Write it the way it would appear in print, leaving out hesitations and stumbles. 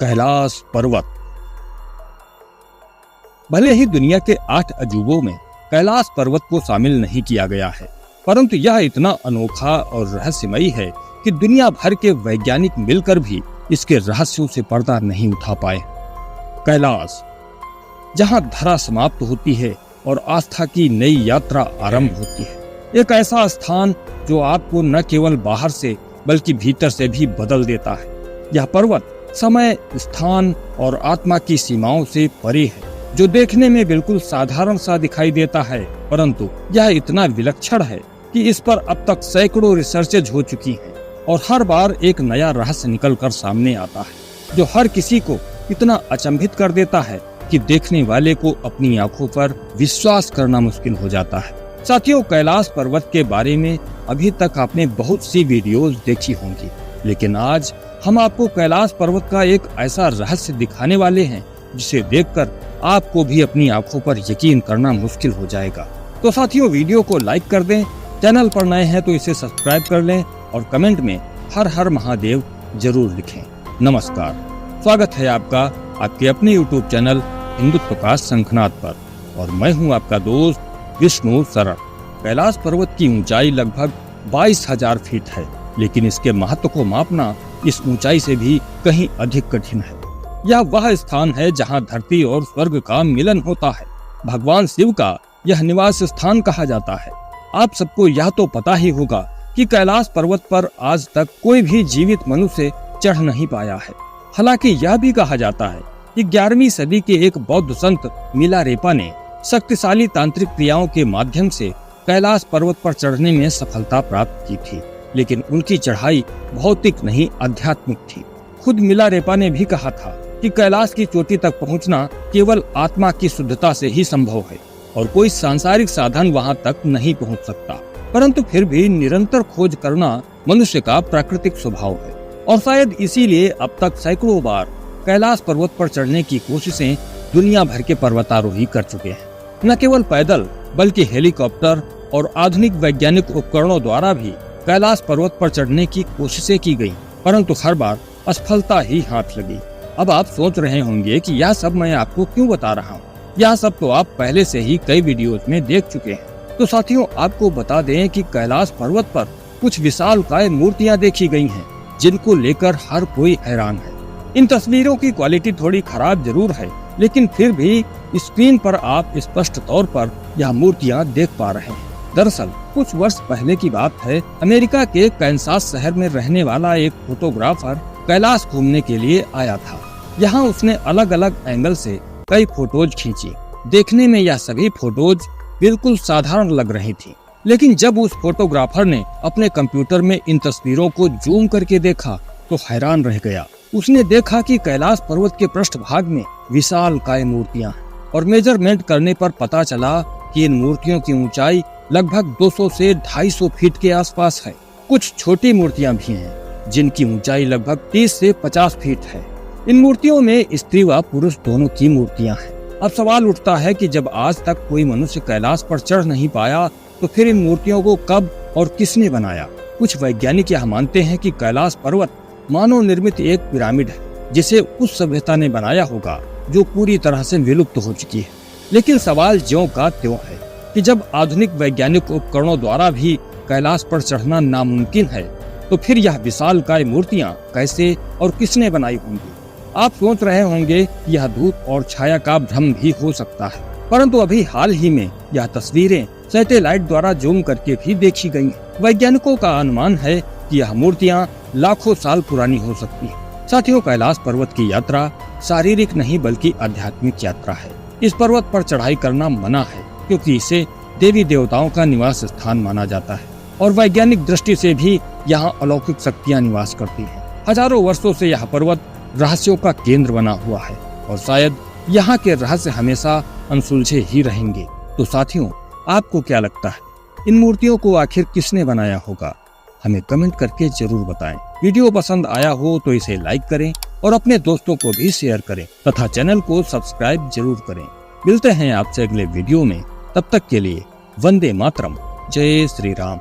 कैलाश पर्वत। भले ही दुनिया के 8 अजूबों में कैलाश पर्वत को शामिल नहीं किया गया है, परंतु यह इतना अनोखा और रहस्यमयी है कि दुनिया भर के वैज्ञानिक मिलकर भी इसके रहस्यों से पर्दा नहीं उठा पाए। कैलाश, जहां धरा समाप्त होती है और आस्था की नई यात्रा आरंभ होती है, एक ऐसा स्थान जो आपको न केवल बाहर से बल्कि भीतर से भी बदल देता है। यह पर्वत समय, स्थान और आत्मा की सीमाओं से परे है, जो देखने में बिल्कुल साधारण सा दिखाई देता है, परंतु यह इतना विलक्षण है कि इस पर अब तक सैकड़ों रिसर्चेज हो चुकी हैं और हर बार एक नया रहस्य निकल कर सामने आता है, जो हर किसी को इतना अचंभित कर देता है कि देखने वाले को अपनी आंखों पर विश्वास करना मुश्किल हो जाता है। साथियों, कैलाश पर्वत के बारे में अभी तक आपने बहुत सी वीडियोस देखी होंगी, लेकिन आज हम आपको कैलाश पर्वत का एक ऐसा रहस्य दिखाने वाले हैं जिसे देखकर आपको भी अपनी आंखों पर यकीन करना मुश्किल हो जाएगा। तो साथियों, वीडियो को लाइक कर दें, चैनल पर नए हैं तो इसे सब्सक्राइब कर लें और कमेंट में हर हर महादेव जरूर लिखें। नमस्कार, स्वागत है आपका आपके अपने यूट्यूब चैनल हिंदुत्व का शंखनाद पर, और मैं हूं आपका दोस्त विष्णु सरल। कैलाश पर्वत की ऊंचाई लगभग 22,000 फीट है, लेकिन इसके महत्व को मापना इस ऊंचाई से भी कहीं अधिक कठिन है। यह वह स्थान है जहां धरती और स्वर्ग का मिलन होता है। भगवान शिव का यह निवास स्थान कहा जाता है। आप सबको यह तो पता ही होगा कि कैलाश पर्वत पर आज तक कोई भी जीवित मनुष्य चढ़ नहीं पाया है। हालांकि यह भी कहा जाता है कि 11वीं सदी के एक बौद्ध संत मिलारेपा ने शक्तिशाली तांत्रिक क्रियाओं के माध्यम से कैलाश पर्वत पर चढ़ने में सफलता प्राप्त की थी, लेकिन उनकी चढ़ाई भौतिक नहीं आध्यात्मिक थी। खुद मिलारेपा ने भी कहा था कि कैलाश की चोटी तक पहुंचना केवल आत्मा की शुद्धता से ही संभव है और कोई सांसारिक साधन वहां तक नहीं पहुंच सकता। परंतु फिर भी निरंतर खोज करना मनुष्य का प्राकृतिक स्वभाव है, और शायद इसीलिए अब तक सैकड़ों बार कैलाश पर्वत पर चढ़ने की कोशिशें दुनिया भर के पर्वतारोही कर चुके हैं। न केवल पैदल बल्कि हेलीकॉप्टर और आधुनिक वैज्ञानिक उपकरणों द्वारा भी कैलाश पर्वत पर चढ़ने की कोशिशें की गयी, परंतु हर बार असफलता ही हाथ लगी। अब आप सोच रहे होंगे कि यह सब मैं आपको क्यों बता रहा हूँ। यह सब तो आप पहले से ही कई वीडियोस में देख चुके हैं। तो साथियों, आपको बता दें कि कैलाश पर्वत पर कुछ विशालकाय मूर्तियाँ देखी गयी हैं, जिनको लेकर हर कोई हैरान है। इन तस्वीरों की क्वालिटी थोड़ी खराब जरूर है, लेकिन फिर भी स्क्रीन पर आप स्पष्ट तौर पर यह मूर्तियाँ देख पा रहे हैं। दरअसल कुछ वर्ष पहले की बात है, अमेरिका के कैंसास शहर में रहने वाला एक फोटोग्राफर कैलाश घूमने के लिए आया था। यहाँ उसने अलग अलग एंगल से कई फोटोज खींची। देखने में यह सभी फोटोज बिल्कुल साधारण लग रही थी, लेकिन जब उस फोटोग्राफर ने अपने कंप्यूटर में इन तस्वीरों को जूम करके देखा तो हैरान रह गया। उसने देखा कि कैलाश पर्वत के पृष्ठभाग में विशालकाय मूर्तियां हैं, और मेजरमेंट करने पर पता चला कि इन मूर्तियों की ऊंचाई लगभग 200 से 250 फीट के आसपास है। कुछ छोटी मूर्तियां भी हैं जिनकी ऊंचाई लगभग 30 से 50 फीट है। इन मूर्तियों में स्त्री व पुरुष दोनों की मूर्तियां हैं। अब सवाल उठता है कि जब आज तक कोई मनुष्य कैलाश पर चढ़ नहीं पाया, तो फिर इन मूर्तियों को कब और किसने बनाया? कुछ वैज्ञानिक यह मानते हैं कि कैलाश पर्वत मानव निर्मित एक पिरामिड है, जिसे उस सभ्यता ने बनाया होगा जो पूरी तरह से विलुप्त हो चुकी है। लेकिन सवाल ज्यों का त्यों है कि जब आधुनिक वैज्ञानिक उपकरणों द्वारा भी कैलाश पर चढ़ना नामुमकिन है, तो फिर यह विशालकाय मूर्तियां कैसे और किसने बनाई होंगी? आप सोच रहे होंगे कि यह धूप और छाया का भ्रम भी हो सकता है, परंतु अभी हाल ही में यह तस्वीरें सैटेलाइट द्वारा जूम करके भी देखी गई हैं। वैज्ञानिकों का अनुमान है कि यह मूर्तियां लाखों साल पुरानी हो सकती है। साथियों, कैलाश पर्वत की यात्रा शारीरिक नहीं बल्कि आध्यात्मिक यात्रा है। इस पर्वत पर चढ़ाई करना मना है, क्योंकि इसे देवी देवताओं का निवास स्थान माना जाता है, और वैज्ञानिक दृष्टि से भी यहाँ अलौकिक शक्तियाँ निवास करती हैं। हजारों वर्षों से यह पर्वत रहस्यों का केंद्र बना हुआ है, और शायद यहाँ के रहस्य हमेशा अनसुलझे ही रहेंगे। तो साथियों, आपको क्या लगता है, इन मूर्तियों को आखिर किसने बनाया होगा? हमें कमेंट करके जरूर बताएं। वीडियो पसंद आया हो तो इसे लाइक करें और अपने दोस्तों को भी शेयर करें तथा चैनल को सब्सक्राइब जरूर करें। मिलते हैं आपसे अगले वीडियो में, तब तक के लिए वंदे मातरम, जय श्री राम।